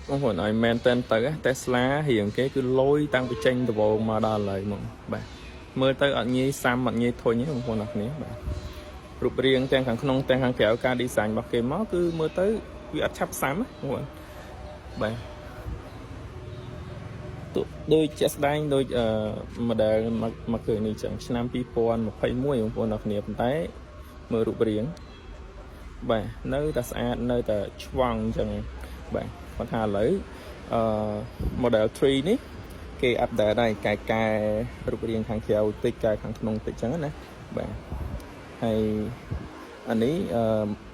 បងប្អូនឲ្យមែនតែនទៅ Tesla រៀងគេគឺលុយតាំងពីចេញដំបូងមកដល់ឥឡូវហ្មងបាទមើលទៅអត់ងាយសាំអត់ងាយធុញទេបងប្អូនអរគ្នាបាទរូបរាងទាំងខាងក្នុងទាំងខាងក្រៅការ design របស់គេមកគឺមើលទៅវាអត់ឆាប់សាំណាបងប្អូនបាទដូចជាក់ស្ដែងដូចmodel មកគឺនេះចឹងឆ្នាំ2021បងប្អូនអរគ្នាប៉ុន្តែមើលរូបរាងបាទនៅតែស្អាតនៅតែឆ្វង់ចឹងបាទគាត់ថាឥឡូវmodel 3នេះគេអាប់ដេតហើយកែរូបរាងខាងក្រៅតិចកែខាងក្នុងតិចចឹងណាបាទហើយអានេះ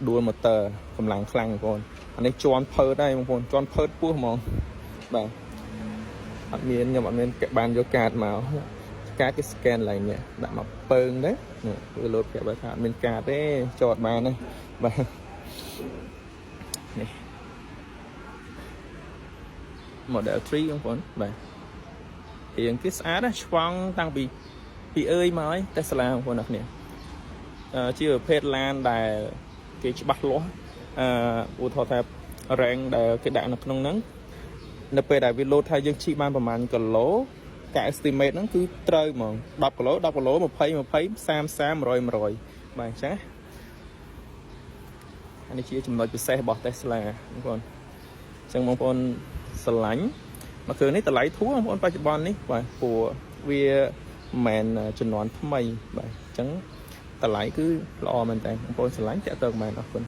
dual motor កម្លាំងខ្លាំងបងប្អូនអានេះជាន់ផើតហើយបងប្អូនជាន់ផើតពោះហ្មងបាទអត់មានខ្ញុំអត់មានបានយកកាតមកកាតគេ scan ឡើងនេះដាក់មកពើងđấyវាលោតប្រាប់ថាអត់មានកាតទេចតបានទេបាទនេះ model 3បងប្អូនបាទរៀងគេស្អាតណាឆ្វង់តាំងពីអើយមកហើយ Tesla បងប្អូនអ្នកគ្នាជាប្រភេទឡានដែលគេច្បាស់លាស់ឧទាហរណ៍ថា rank ដែលគេដាក់នៅក្នុងហ្នឹងនៅពេលដែលវាលោតថាយើងជិះបានប្រហែលគីឡូការ estimate ហ្នឹងគឺត្រូវហ្មង10គីឡូ20 30 100 បាទអញ្ចឹងអានេះជាចំណុចពិសេសរបស់ Tesla បងប្អូនអញ្ចឹងបងប្អូនស្រឡាញ់មកគឺនេះតម្លៃធូរបងប្អូនបច្ចុប្បន្ននេះបាទព្រោះវាមិនមែនជំនាន់ថ្មីបាទអញ្ចឹងតម្លៃគឺល្អមែនតើបងប្អូនស្រឡាញ់តាក់ទងមែនអរគុណ